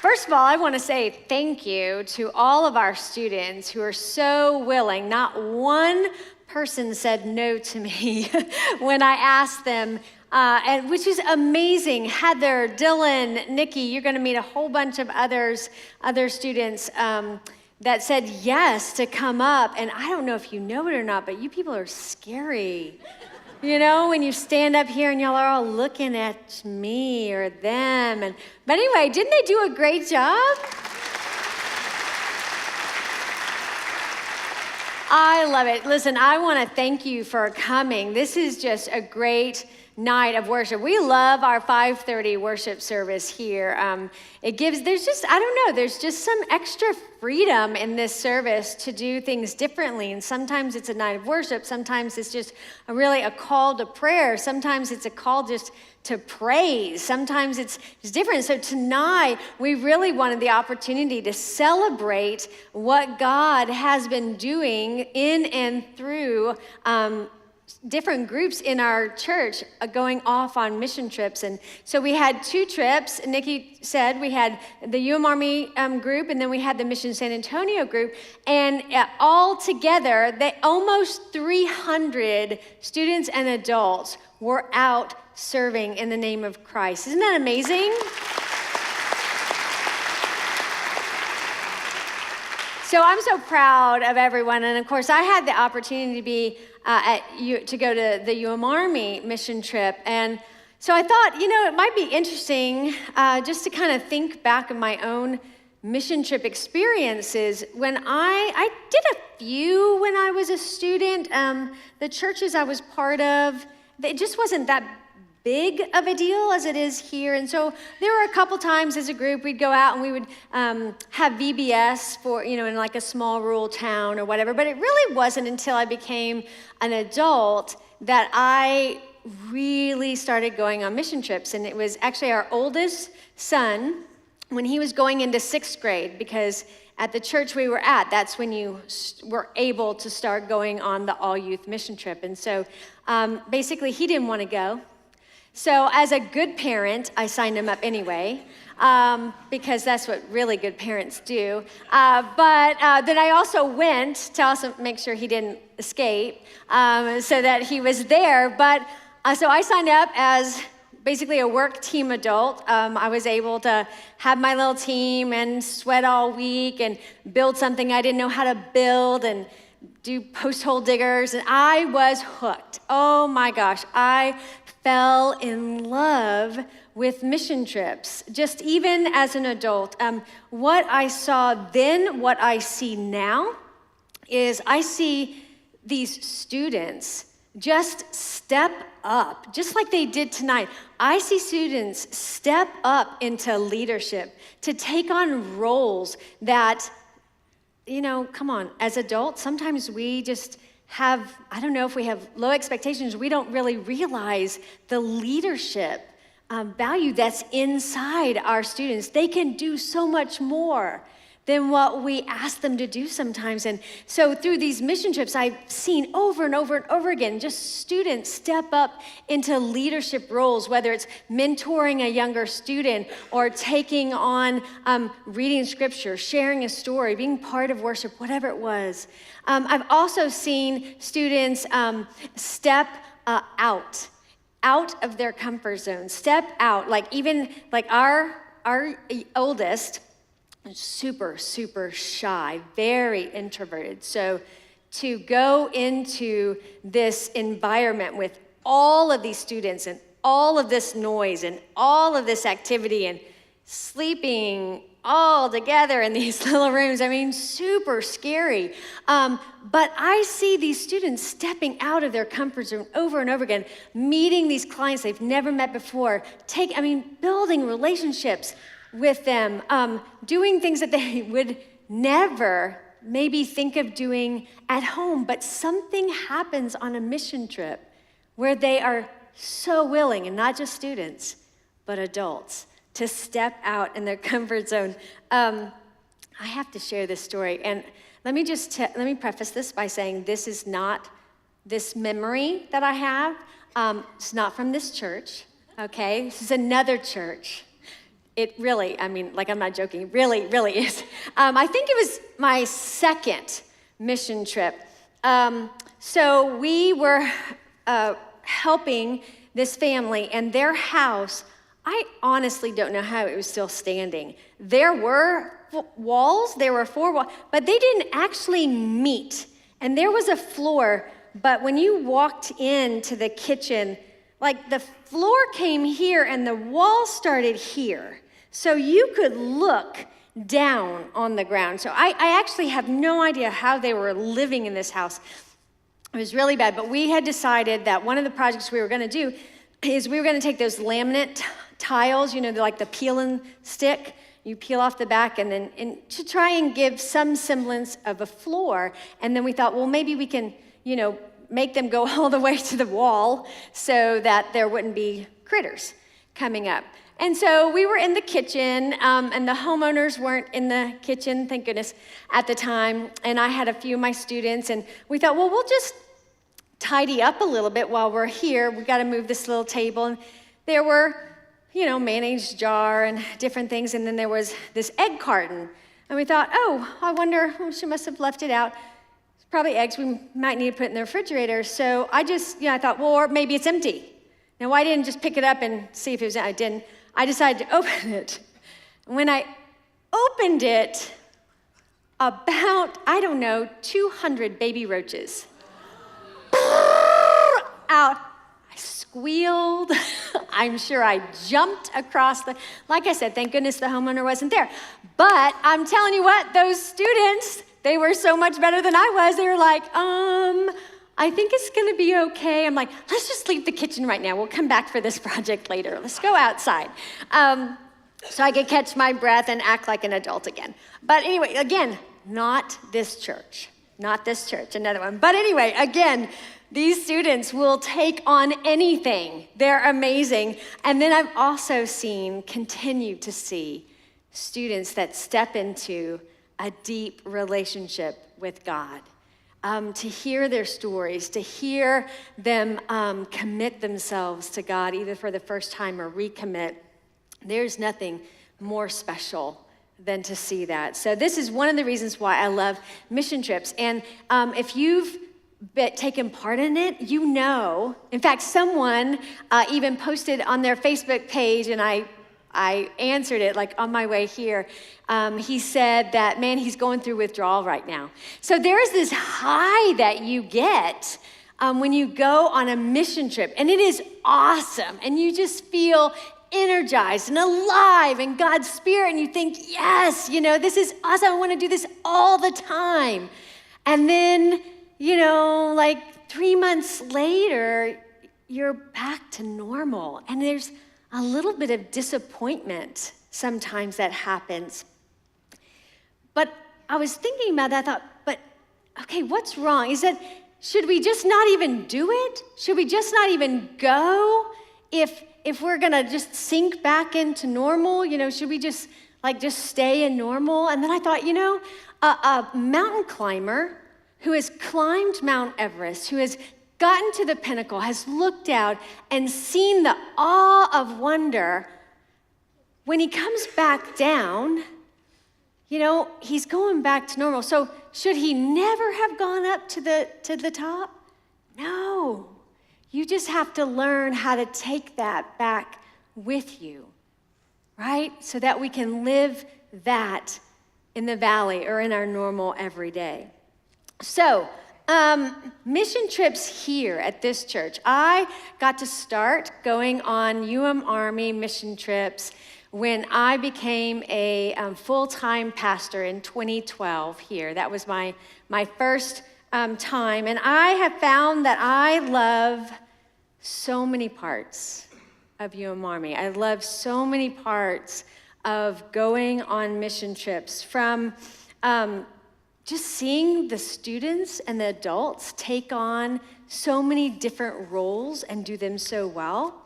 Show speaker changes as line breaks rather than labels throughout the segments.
First of all, I want to say thank you to all of our students who are so willing. Not one person said no to me when I asked them, and which is amazing. Heather, Dylan, Nikki, you're going to meet a whole bunch of other students that said yes to come up. And I don't know if you know it or not, but you people are scary. You know, when you stand up here and y'all are all looking at me or them. But anyway, didn't they do a great job? I love it. Listen, I want to thank you for coming. This is just a great night of worship. We love our 5:30 worship service here. There's just some extra freedom in this service to do things differently. And sometimes it's a night of worship. Sometimes it's just really a call to prayer. Sometimes it's a call just to praise. Sometimes it's different. So tonight, we really wanted the opportunity to celebrate what God has been doing in and through different groups in our church going off on mission trips. And so we had 2 trips. Nikki said we had the Army group, and then we had the Mission San Antonio group. And all together, almost 300 students and adults were out serving in the name of Christ. Isn't that amazing? So I'm so proud of everyone. And of course, I had the opportunity to be to go to the Army mission trip. And so I thought, it might be interesting just to kind of think back of my own mission trip experiences. When I did a few when I was a student. The churches I was part of, it just wasn't that big of a deal as it is here. And so there were a couple times as a group we'd go out and we would have VBS for, in like a small rural town or whatever. But it really wasn't until I became an adult that I really started going on mission trips. And it was actually our oldest son when he was going into 6th grade, because at the church we were at, that's when you were able to start going on the all-youth mission trip. And so basically he didn't want to go. So as a good parent, I signed him up anyway, because that's what really good parents do. But then I also went to also make sure he didn't escape, so that he was there. But so I signed up as basically a work team adult. I was able to have my little team and sweat all week and build something I didn't know how to build and do post hole diggers, and I was hooked. Oh my gosh, I fell in love with mission trips, just even as an adult. What I saw then, what I see now, is I see these students just step up, just like they did tonight. I see students step up into leadership, to take on roles that, come on, as adults, sometimes we just have, I don't know if we have low expectations, we don't really realize the leadership value that's inside our students. They can do so much more than what we ask them to do sometimes. And so through these mission trips, I've seen over and over and over again, just students step up into leadership roles, whether it's mentoring a younger student or taking on reading scripture, sharing a story, being part of worship, whatever it was. I've also seen students step out of their comfort zone, step out, like our oldest, super, super shy, very introverted. So to go into this environment with all of these students and all of this noise and all of this activity and sleeping all together in these little rooms, super scary. But I see these students stepping out of their comfort zone over and over again, meeting these clients they've never met before, building relationships with them, doing things that they would never maybe think of doing at home. But something happens on a mission trip where they are so willing, and not just students, but adults, to step out in their comfort zone. I have to share this story. And let me preface this by saying this memory that I have, it's not from this church, okay? This is another church. It really, I mean, like I'm not joking, really, really is. I think it was my second mission trip. So we were helping this family, and their house, I honestly don't know how it was still standing. There were walls, there were 4 walls, but they didn't actually meet. And there was a floor, but when you walked into the kitchen, like the floor came here and the wall started here. So you could look down on the ground. So I actually have no idea how they were living in this house. It was really bad, but we had decided that one of the projects we were gonna do is we were gonna take those laminate tiles, you know, like the peel and stick. You peel off the back and to try and give some semblance of a floor. And then we thought, well, maybe we can, you know, make them go all the way to the wall so that there wouldn't be critters coming up. And so we were in the kitchen, and the homeowners weren't in the kitchen, thank goodness, at the time. And I had a few of my students, and we thought, well, we'll just tidy up a little bit while we're here. We got to move this little table. And there were, you know, mayonnaise jar and different things. And then there was this egg carton. And we thought, oh, I wonder, she must have left it out. It's probably eggs we might need to put in the refrigerator. So I just, I thought, well, or maybe it's empty. Now, I didn't just pick it up and see if it was, I didn't. I decided to open it. When I opened it, about, 200 baby roaches. Out. I squealed. I'm sure I jumped across like I said, thank goodness the homeowner wasn't there. But I'm telling you what, those students, they were so much better than I was. They were like, I think it's gonna be okay. I'm like, let's just leave the kitchen right now. We'll come back for this project later. Let's go outside. So I could catch my breath and act like an adult again. But anyway, again, not this church, another one. But anyway, again, these students will take on anything. They're amazing. And then I've also continue to see students that step into a deep relationship with God. To hear their stories, to hear them commit themselves to God, either for the first time or recommit, there's nothing more special than to see that. So this is one of the reasons why I love mission trips. And if you've taken part in it, you know. In fact, someone even posted on their Facebook page, and I answered it like on my way here. He said that, man, he's going through withdrawal right now. So there's this high that you get when you go on a mission trip, and it is awesome. And you just feel energized and alive in God's Spirit, and you think, yes, this is awesome. I want to do this all the time. And then, like 3 months later, you're back to normal. And there's a little bit of disappointment sometimes that happens. But I was thinking about that, I thought, but okay, what's wrong? Should we just not even do it? Should we just not even go if we're gonna just sink back into normal? Should we just stay in normal? And then I thought, a mountain climber who has climbed Mount Everest, who has gotten to the pinnacle, has looked out and seen the awe of wonder, when he comes back down, he's going back to normal. So should he never have gone up to the top? No. You just have to learn how to take that back with you, right? So that we can live that in the valley or in our normal everyday. So, mission trips here at this church. I got to start going on Army mission trips when I became a full-time pastor in 2012 here. That was my first time, and I have found that I love so many parts of Army. I love so many parts of going on mission trips, from just seeing the students and the adults take on so many different roles and do them so well.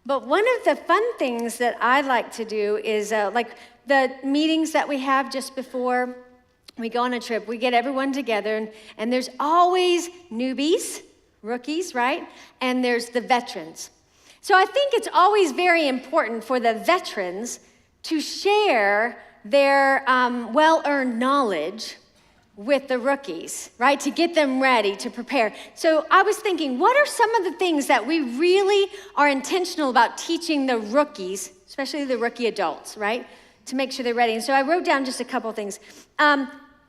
But one of the fun things that I like to do is like the meetings that we have just before we go on a trip, we get everyone together, and there's always newbies, rookies, right? And there's the veterans. So I think it's always very important for the veterans to share their well-earned knowledge with the rookies, right? To get them ready to prepare. So I was thinking, what are some of the things that we really are intentional about teaching the rookies, especially the rookie adults, right? To make sure they're ready. And so I wrote down just a couple things.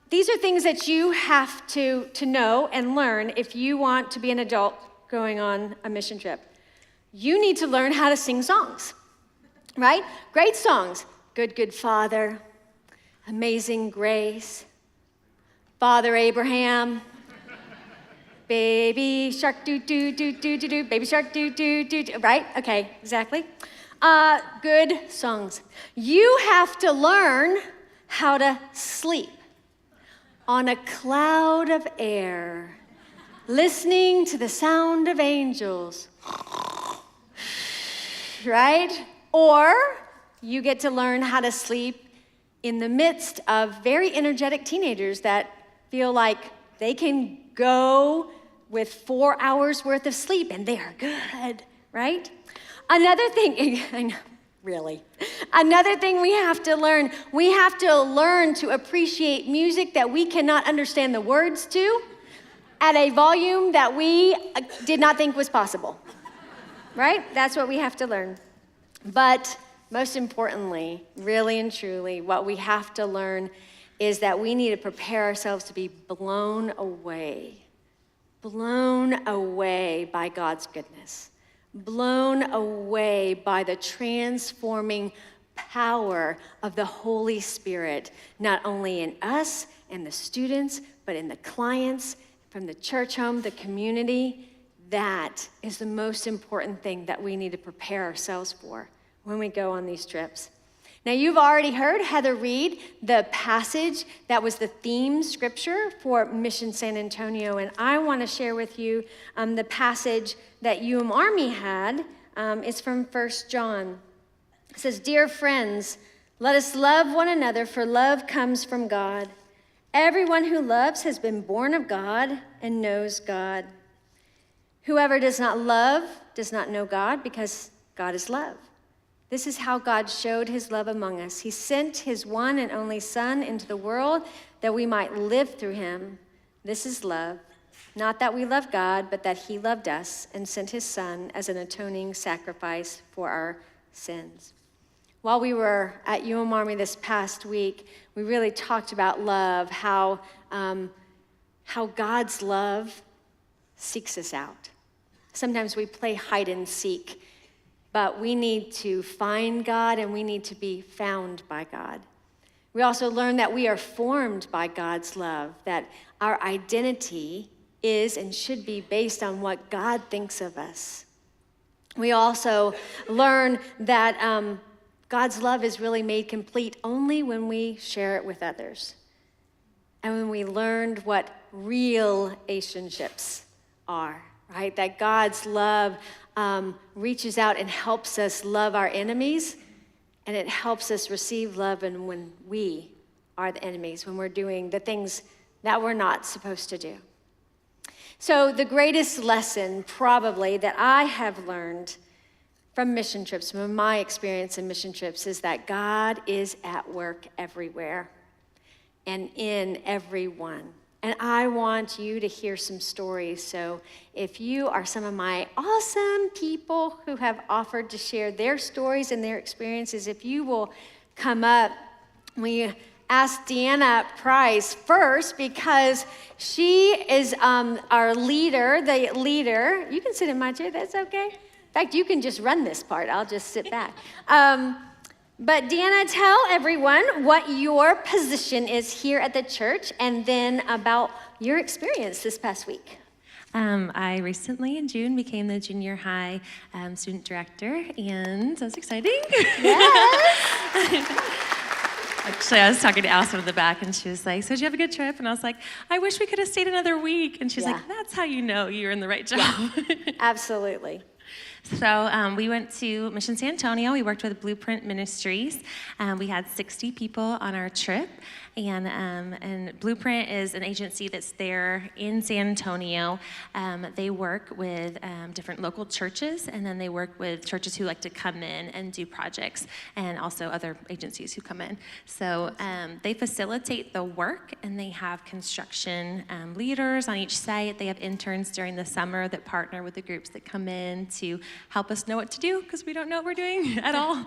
These are things that you have to know and learn if you want to be an adult going on a mission trip. You need to learn how to sing songs, right? Great songs. Good, Good Father, Amazing Grace, Father Abraham, Baby Shark, do, do, do, do, do, do, Baby Shark, do, do, do, do, right? Okay, exactly. Good songs. You have to learn how to sleep on a cloud of air, listening to the sound of angels, right? Or you get to learn how to sleep in the midst of very energetic teenagers that feel like they can go with 4 hours worth of sleep and they are good, right? Another thing, I know, really. Another thing we have to learn to appreciate music that we cannot understand the words to at a volume that we did not think was possible, right? That's what we have to learn. But most importantly, really and truly, what we have to learn is that we need to prepare ourselves to be blown away by God's goodness, blown away by the transforming power of the Holy Spirit, not only in us and the students, but in the clients, from the church home, the community. That is the most important thing that we need to prepare ourselves for when we go on these trips. Now, you've already heard Heather read the passage that was the theme scripture for Mission San Antonio, and I want to share with you the passage that Army had. It's from 1 John. It says, "Dear friends, let us love one another, for love comes from God. Everyone who loves has been born of God and knows God. Whoever does not love does not know God, because God is love. This is how God showed his love among us. He sent his one and only Son into the world that we might live through him. This is love. Not that we love God, but that he loved us and sent his Son as an atoning sacrifice for our sins." While we were at Army this past week, we really talked about love, how God's love seeks us out. Sometimes we play hide and seek, but we need to find God and we need to be found by God. We also learned that we are formed by God's love, that our identity is and should be based on what God thinks of us. We also learn that God's love is really made complete only when we share it with others. And when we learned what real relationships are, right? That God's love reaches out and helps us love our enemies, and it helps us receive love and when we are the enemies, when we're doing the things that we're not supposed to do. So the greatest lesson probably that I have learned from mission trips, from my experience in mission trips, is that God is at work everywhere and in everyone. And I want you to hear some stories. So if you are some of my awesome people who have offered to share their stories and their experiences, if you will come up, we asked Deanna Price first because she is our leader, the leader. You can sit in my chair, that's okay. In fact, you can just run this part. I'll just sit back. But Deanna, tell everyone what your position is here at the church and then about your experience this past week.
I recently, in June, became the junior high student director, and that was exciting.
Yes.
Actually, I was talking to Allison in the back, and she was like, "So did you have a good trip?" And I was like, "I wish we could have stayed another week." And she's like, "That's how you know you're in the right job."
Yeah, absolutely.
So we went to Mission San Antonio. We worked with Blueprint Ministries. We had 60 people on our trip. And Blueprint is an agency that's there in San Antonio. They work with different local churches, and then they work with churches who like to come in and do projects, and also other agencies who come in. So they facilitate the work, and they have construction leaders on each site. They have interns during the summer that partner with the groups that come in to help us know what to do, because we don't know what we're doing at all.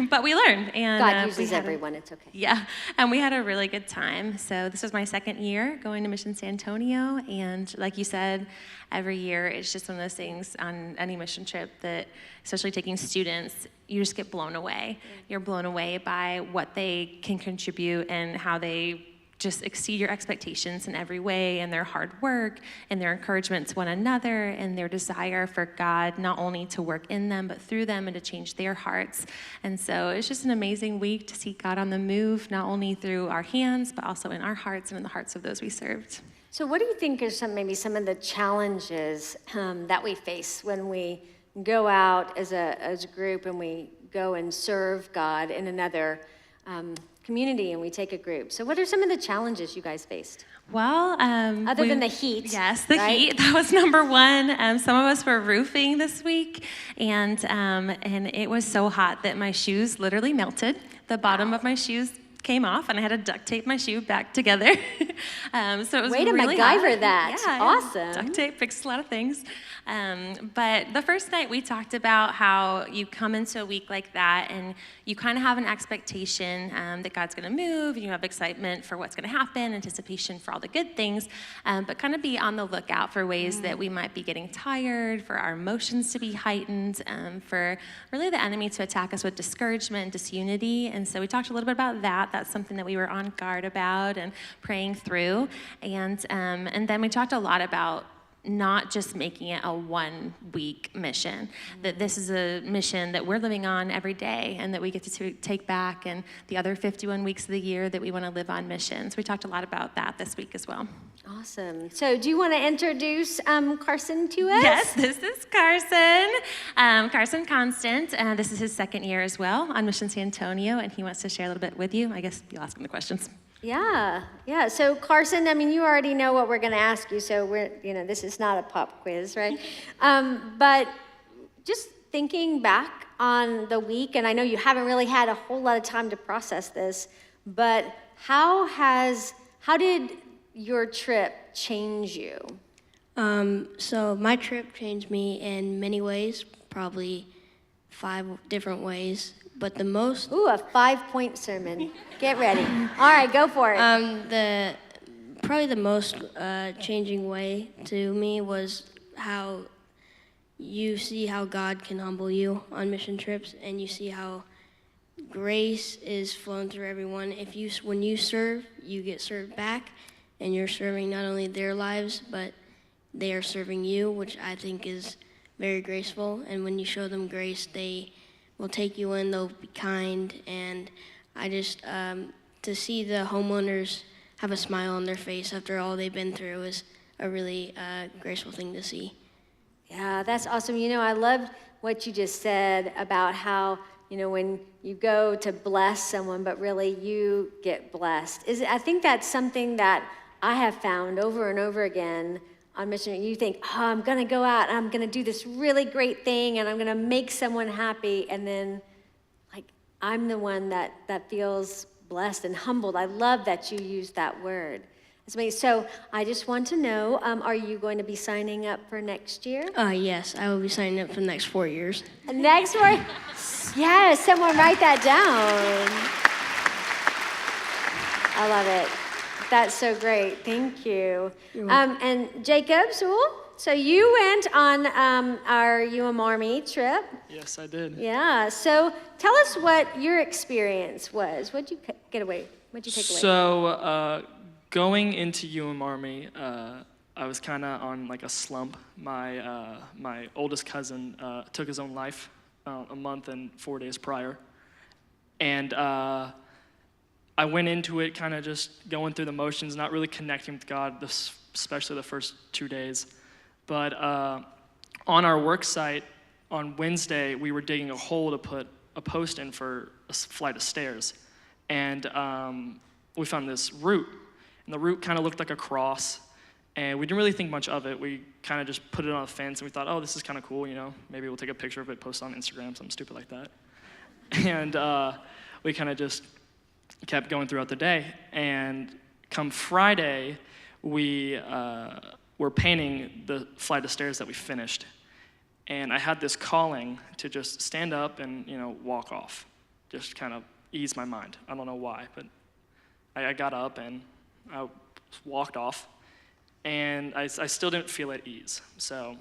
But we learn. And
God uses everyone, it's okay.
Yeah, and we had a really good time. So this was my second year going to Mission San Antonio, and like you said, every year it's just one of those things on any mission trip that, especially taking students, you just get blown away. You're blown away by what they can contribute and how they just exceed your expectations in every way, and their hard work and their encouragement to one another and their desire for God not only to work in them but through them and to change their hearts. And so it's just an amazing week to see God on the move, not only through our hands but also in our hearts and in the hearts of those we served.
So what do you think are maybe some of the challenges that we face when we go out as a group and we go and serve God in another community and we take a group? So what are some of the challenges you guys faced?
Well,
other than the heat.
Yes, the
right?
heat. That was number one. Some of us were roofing this week, and it was so hot that my shoes literally melted. The bottom of my shoes came off, and I had to duct tape my shoe back together. So it was
Way to
really
MacGyver
hot.
that.
Yeah,
Awesome.
Duct tape fixed a lot of things. But the first night we talked about how you come into a week like that and you kind of have an expectation that God's going to move, and you have excitement for what's going to happen, anticipation for all the good things, but kind of be on the lookout for ways that we might be getting tired, for our emotions to be heightened, for really the enemy to attack us with discouragement and disunity. And so we talked a little bit about that. That's something that we were on guard about and praying through. And then we talked a lot about not just making it a 1-week mission, that this is a mission that we're living on every day and that we get to take back, and the other 51 weeks of the year that we want to live on missions. We talked a lot about that this week as well.
Awesome. So do you want to introduce Carson to us?
Yes, this is Carson. Carson Constant. This is his second year as well on Mission San Antonio, and he wants to share a little bit with you. I guess you'll ask him the questions.
Yeah. So Carson, I mean, you already know what we're going to ask you, so this is not a pop quiz, right? But just thinking back on the week, and I know you haven't really had a whole lot of time to process this, but how did your trip change you?
So my trip changed me in many ways, probably 5 different ways. But the most...
Ooh, a 5-point sermon. Get ready. All right, go for it.
Probably the most changing way to me was how you see how God can humble you on mission trips, and you see how grace is flowing through everyone. When you serve, you get served back, and you're serving not only their lives, but they are serving you, which I think is very graceful. And when you show them grace, they will take you in, they'll be kind, and I just, to see the homeowners have a smile on their face after all they've been through is a really graceful thing to see.
Yeah, that's awesome. I loved what you just said about how, when you go to bless someone, but really you get blessed. I think that's something that I have found over and over again on mission. You think, I'm going to go out and I'm going to do this really great thing and I'm going to make someone happy. And then, I'm the one that feels blessed and humbled. I love that you used that word. It's amazing. So I just want to know, are you going to be signing up for next year?
Yes, I will be signing up for the next 4 years.
Next year? Yes, someone write that down. I love it. That's so great. Thank you. And Jacob Sewell, so you went on our UM trip.
Yes, I did.
Yeah. So tell us what your experience was. What'd you take away?
So going into UM Army, I was kind of on like a slump. My oldest cousin took his own life a month and 4 days prior, and I went into it kind of just going through the motions, not really connecting with God, especially the first 2 days. But on our work site, on Wednesday, we were digging a hole to put a post in for a flight of stairs. And we found this root. And the root kind of looked like a cross. And we didn't really think much of it. We kind of just put it on a fence, and we thought, oh, this is kind of cool, you know. Maybe we'll take a picture of it, post it on Instagram, something stupid like that. And we kind of just kept going throughout the day. And come Friday, we were painting the flight of stairs that we finished. And I had this calling to just stand up and, you know, walk off, just kind of ease my mind. I don't know why, but I got up and I walked off, and I still didn't feel at ease. So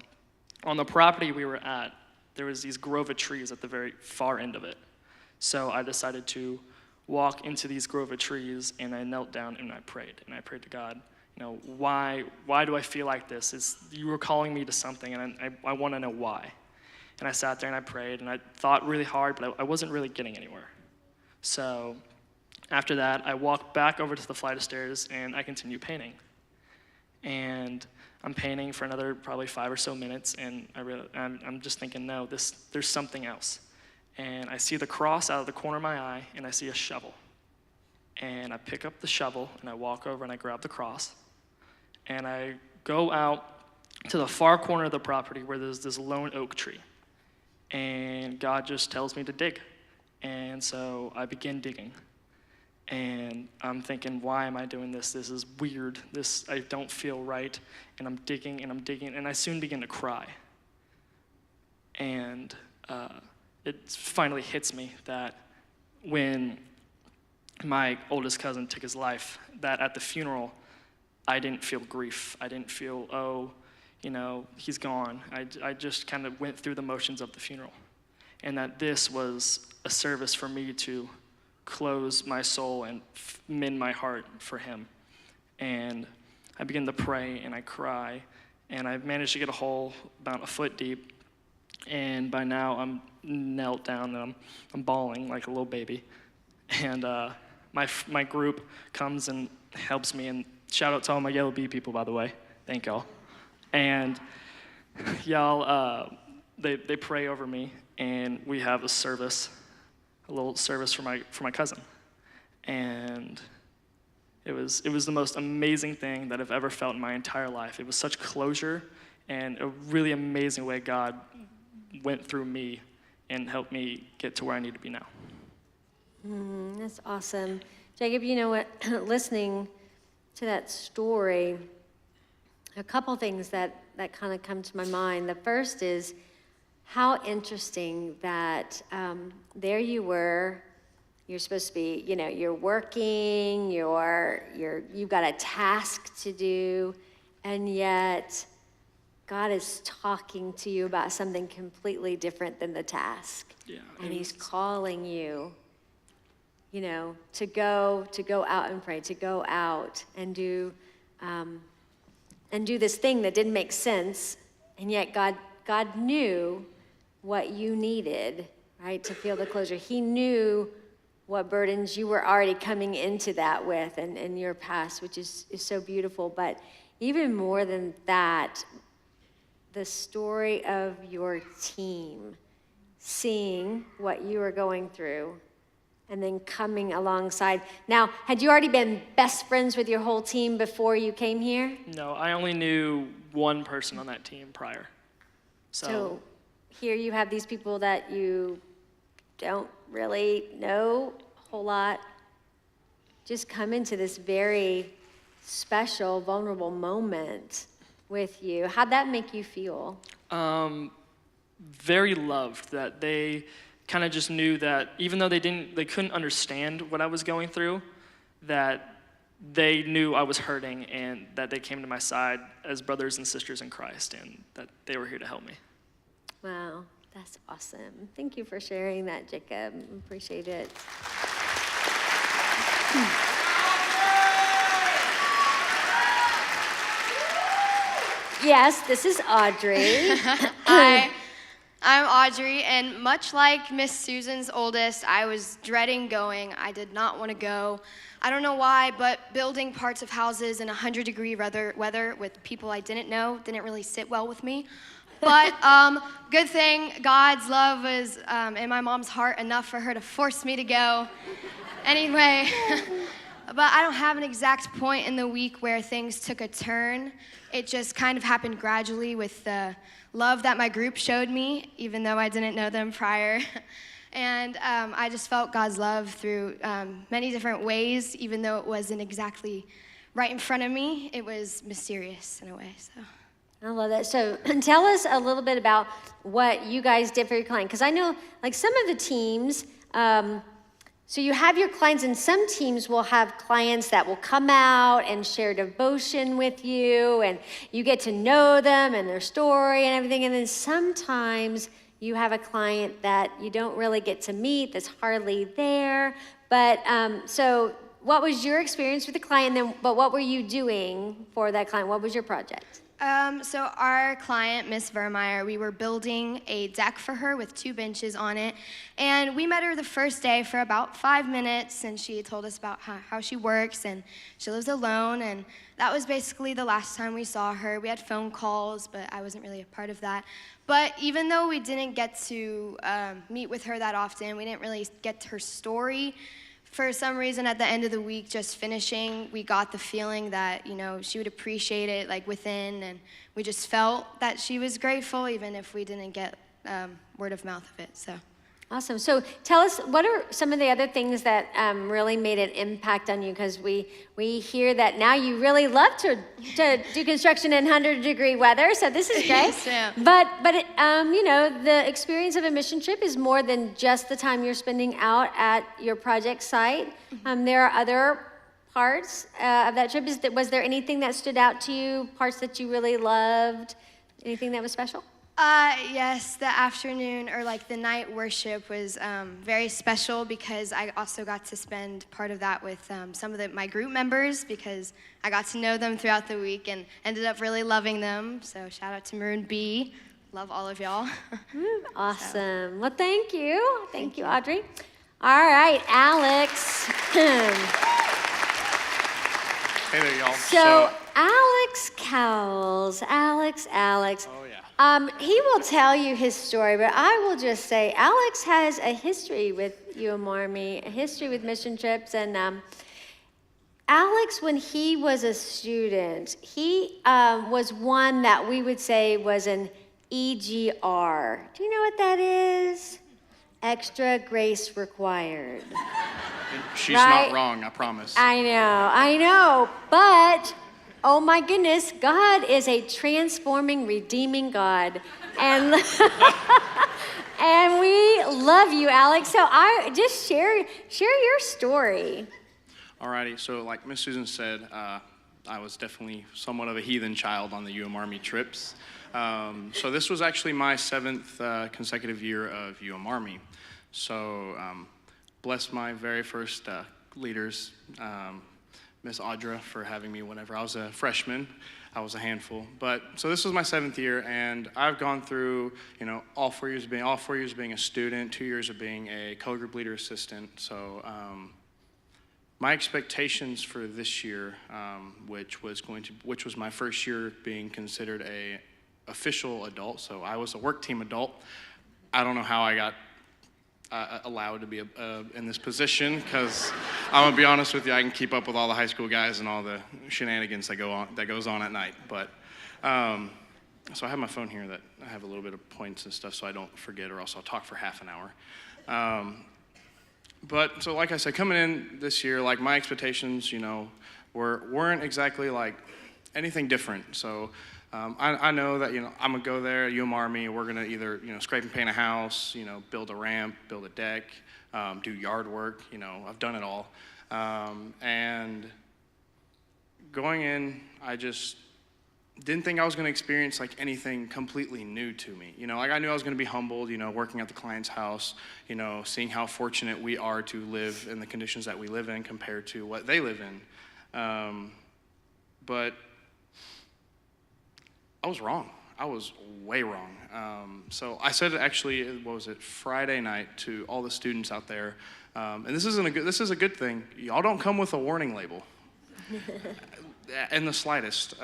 on the property we were at, there was these grove of trees at the very far end of it. So I decided to walk into these grove of trees, and I knelt down and I prayed. And I prayed to God, you know, why do I feel like this? You were calling me to something, and I want to know why. And I sat there and I prayed, and I thought really hard, but I wasn't really getting anywhere. So after that, I walked back over to the flight of stairs, and I continued painting. And I'm painting for another probably 5 or so minutes, and I'm just thinking, no, there's something else. And I see the cross out of the corner of my eye, and I see a shovel. And I pick up the shovel, and I walk over, and I grab the cross. And I go out to the far corner of the property where there's this lone oak tree. And God just tells me to dig. And so I begin digging. And I'm thinking, why am I doing this? This is weird. I don't feel right. And I'm digging, and I soon begin to cry. And it finally hits me that when my oldest cousin took his life, that at the funeral, I didn't feel grief. I didn't feel, oh, you know, he's gone. I just kind of went through the motions of the funeral. And that this was a service for me to close my soul and mend my heart for him. And I begin to pray, and I cry, and I managed to get a hole about a foot deep. And by now, I'm knelt down, and I'm bawling like a little baby. And my group comes and helps me, and shout out to all my Yellow Bee people, by the way. Thank y'all. And y'all, they pray over me, and we have a little service for my cousin. And it was the most amazing thing that I've ever felt in my entire life. It was such closure, and a really amazing way God went through me and helped me get to where I need to be now.
That's awesome. Jacob, you know what, listening to that story, a couple things that kind of come to my mind. The first is how interesting that there you were, you're supposed to be, you know, you're working, you've got a task to do, and yet God is talking to you about something completely different than the task.
Yeah.
And he's calling you, you know, to go out and pray, to go out and do this thing that didn't make sense, and yet God knew what you needed, right, to feel the closure. He knew what burdens you were already coming into that with and your past, which is so beautiful. But even more than that, the story of your team, seeing what you were going through, and then coming alongside. Now, had you already been best friends with your whole team before you came here?
No, I only knew one person on that team prior.
So here you have these people that you don't really know a whole lot, just come into this very special, vulnerable moment with you. How'd that make you feel?
Very loved that they kind of just knew that even though they couldn't understand what I was going through, that they knew I was hurting, and that they came to my side as brothers and sisters in Christ, and that they were here to help me.
Wow, that's awesome. Thank you for sharing that, Jacob. Appreciate it. Yes, this is Audrey.
I'm Audrey, and much like Miss Susan's oldest, I was dreading going. I did not want to go. I don't know why, but building parts of houses in 100-degree weather with people I didn't know didn't really sit well with me. But good thing God's love was in my mom's heart enough for her to force me to go. Anyway, but I don't have an exact point in the week where things took a turn. It just kind of happened gradually with the love that my group showed me, even though I didn't know them prior. And I just felt God's love through many different ways, even though it wasn't exactly right in front of me. It was mysterious in a way, so.
I love that. So tell us a little bit about what you guys did for your client. Because I know, like, some of the teams, so you have your clients, and some teams will have clients that will come out and share devotion with you, and you get to know them and their story and everything. And then sometimes you have a client that you don't really get to meet, that's hardly there. But so what was your experience with the client? Then, but what were you doing for that client? What was your project?
So our client, Miss Vermeyer, we were building a deck for her with 2 benches on it. And we met her the first day for about 5 minutes, and she told us about how she works, and she lives alone. And that was basically the last time we saw her. We had phone calls, but I wasn't really a part of that. But even though we didn't get to meet with her that often, we didn't really get her story. For some reason, at the end of the week, just finishing, we got the feeling that, you know, she would appreciate it, like, within, and we just felt that she was grateful, even if we didn't get word of mouth of it, so.
Awesome. So tell us, what are some of the other things that really made an impact on you? Because we hear that now you really love to do construction in 100-degree weather, so this is great.
Yes, yeah.
But you know, the experience of a mission trip is more than just the time you're spending out at your project site. There are other parts of that trip. Was there anything that stood out to you, parts that you really loved, anything that was special?
Yes, the afternoon or like the night worship was very special because I also got to spend part of that with some of my group members because I got to know them throughout the week and ended up really loving them. So shout out to Maroon B. Love all of y'all.
Awesome. Well, thank you. Thank you, Audrey. All right, Alex.
Hey there, y'all.
So Alex Cowles, Alex.
Oh yeah.
He will tell you his story, but I will just say Alex has a history with UM-Army, a history with mission trips, and Alex, when he was a student, he was one that we would say was an EGR. Do you know what that is? Extra grace required.
She's
Right?
not wrong, I promise.
I know, but oh my goodness, God is a transforming, redeeming God. And and we love you, Alex. So I just share your story.
Alrighty, so like Miss Susan said, I was definitely somewhat of a heathen child on the UM-Army trips. So this was actually my 7th consecutive year of UM-Army. So bless my very first leaders, Miss Audra, for having me whenever I was a freshman. I was a handful. But so this was my 7th year, and I've gone through, you know, all 4 years being a student, 2 years of being a color group leader assistant. So my expectations for this year, which was my first year being considered a official adult, so I was a work team adult. I don't know how I got allowed to be in this position, because I'm gonna be honest with you, I can keep up with all the high school guys and all the shenanigans that goes on at night. But so I have my phone here that I have a little bit of points and stuff so I don't forget, or else I'll talk for half an hour. But so like I said, coming in this year, like my expectations, you know, weren't exactly like anything different. So I know that, you know, I'm gonna go there, UM-Army, we're gonna either, you know, scrape and paint a house, you know, build a ramp, build a deck, do yard work, you know, I've done it all. And going in, I just didn't think I was gonna experience like anything completely new to me. You know, like I knew I was gonna be humbled, you know, working at the client's house, you know, seeing how fortunate we are to live in the conditions that we live in compared to what they live in. But I was wrong. I was way wrong. So I said actually, what was it, Friday night to all the students out there, and this is a good thing. Y'all don't come with a warning label, in the slightest.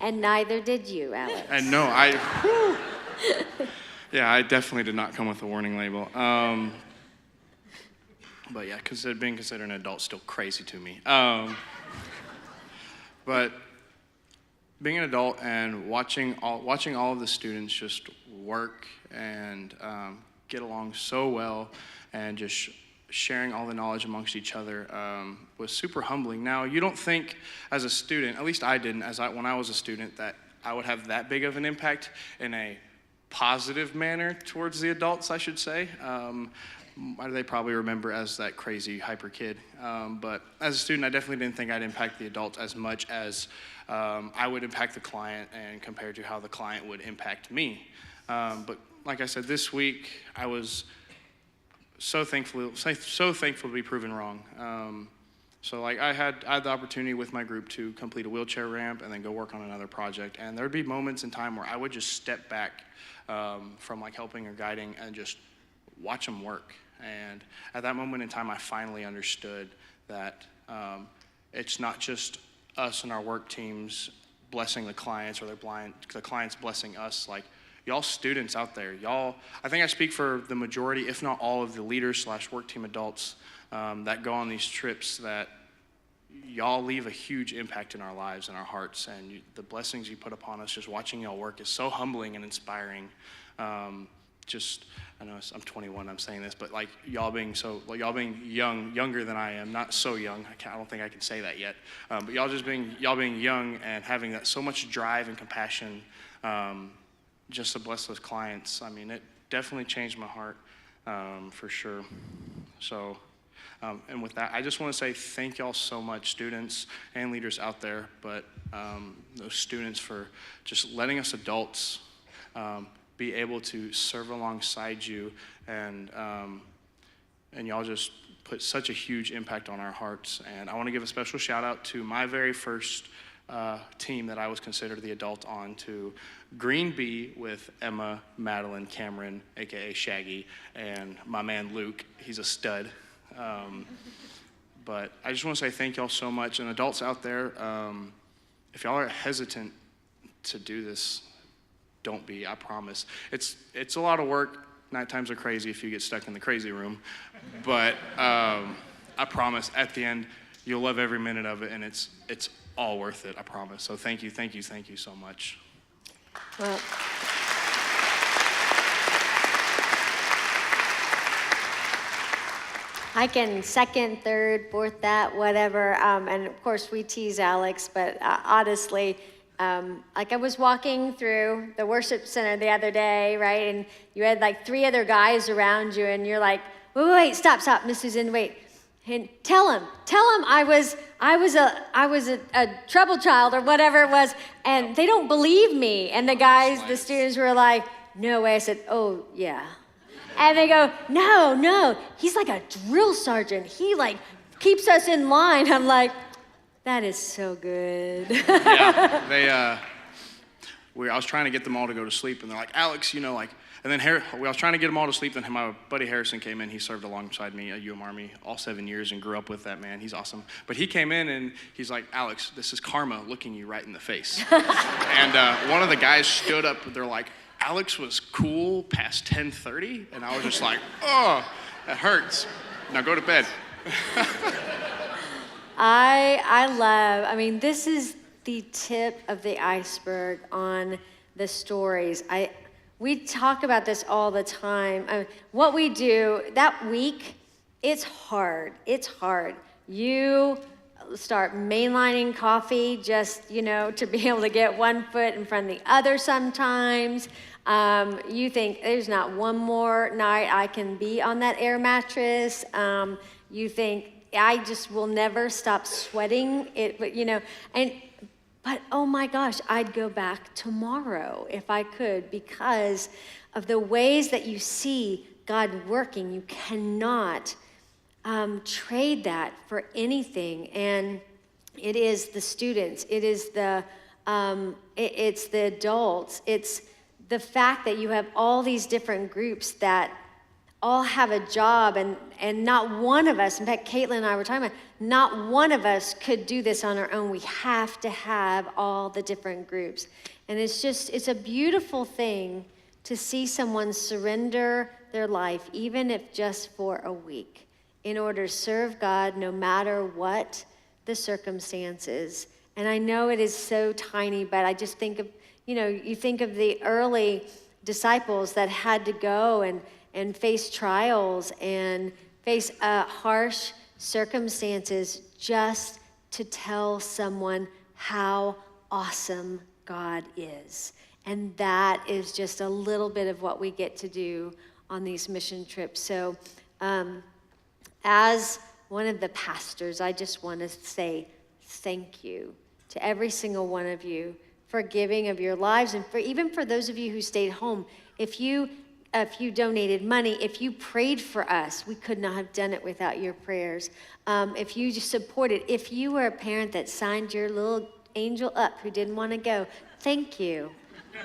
And neither did you, Alex.
And no, yeah, I definitely did not come with a warning label. But yeah, being considered an adult is still crazy to me. But being an adult and watching all of the students just work and get along so well, and just sharing all the knowledge amongst each other was super humbling. Now, you don't think as a student, at least I didn't, when I was a student, that I would have that big of an impact in a positive manner towards the adults, I should say. They probably remember as that crazy hyper kid. But as a student, I definitely didn't think I'd impact the adults as much as I would impact the client, and compared to how the client would impact me. But like I said, this week I was so thankful to be proven wrong. So like I had the opportunity with my group to complete a wheelchair ramp and then go work on another project. And there'd be moments in time where I would just step back from like helping or guiding and just watch them work. And at that moment in time, I finally understood that it's not just us and our work teams blessing the clients, or the clients blessing us. Like, y'all students out there, I think I speak for the majority, if not all, of the leaders / work team adults that go on these trips, that y'all leave a huge impact in our lives and our hearts. And the blessings you put upon us, just watching y'all work, is so humbling and inspiring. I know I'm 21, I'm saying this, but like y'all being younger than I am, not so young, I don't think I can say that yet, but y'all being young and having that so much drive and compassion, just to bless those clients. I mean, it definitely changed my heart, for sure. So, and with that, I just want to say thank y'all so much, students and leaders out there, but those students, for just letting us adults be able to serve alongside you, and y'all just put such a huge impact on our hearts. And I want to give a special shout out to my very first team that I was considered the adult on, to Green Bee, with Emma, Madeline, Cameron, aka Shaggy, and my man Luke. He's a stud. But I just want to say thank y'all so much. And adults out there, if y'all are hesitant to do this, don't be, I promise. It's a lot of work. Night times are crazy if you get stuck in the crazy room. But I promise, at the end, you'll love every minute of it, and it's all worth it, I promise. So thank you so much.
Well, I can second, third, fourth that, whatever. And of course, we tease Alex, but honestly, like I was walking through the worship center the other day, right? And you had like 3 other guys around you, and you're like, wait, stop, Miss Susan, wait. And tell him I was a trouble child, or whatever it was, and they don't believe me. And the students were like, no way. I said, oh yeah. And they go, no, he's like a drill sergeant. He like keeps us in line. I'm like, that is so good.
Yeah, I was trying to get them all to go to sleep, and they're like, Alex, and then I was trying to get them all to sleep, then my buddy Harrison came in. He served alongside me at Army all 7 years and grew up with that man. He's awesome. But he came in and he's like, Alex, this is karma looking you right in the face. And one of the guys stood up, they're like, Alex was cool past 10:30, and I was just like, oh, that hurts. Now go to bed.
I mean, this is the tip of the iceberg on the stories. We talk about this all the time. What we do that week, it's hard. You start mainlining coffee just, to be able to get one foot in front of the other sometimes. You think there's not one more night I can be on that air mattress. You think I just will never stop sweating it, but oh my gosh, I'd go back tomorrow if I could, because of the ways that you see God working. You cannot trade that for anything. And it is the students, it is it's the adults, it's the fact that you have all these different groups that all have a job, and not one of us, in fact, Caitlin and I were talking about, not one of us could do this on our own. We have to have all the different groups. And it's a beautiful thing to see someone surrender their life, even if just for a week, in order to serve God no matter what the circumstances. And I know it is so tiny, but I just think of, you think of the early disciples that had to go and face trials and face harsh circumstances just to tell someone how awesome God is. And that is just a little bit of what we get to do on these mission trips. So as one of the pastors, I just want to say thank you to every single one of you for giving of your lives, and even for those of you who stayed home. If you donated money, if you prayed for us, we could not have done it without your prayers. If you just supported, if you were a parent that signed your little angel up who didn't want to go, thank you.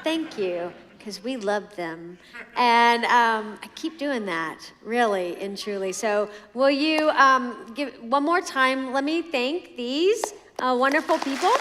Thank you, because we love them. And I keep doing that, really and truly. So will you give one more time, let me thank these wonderful people.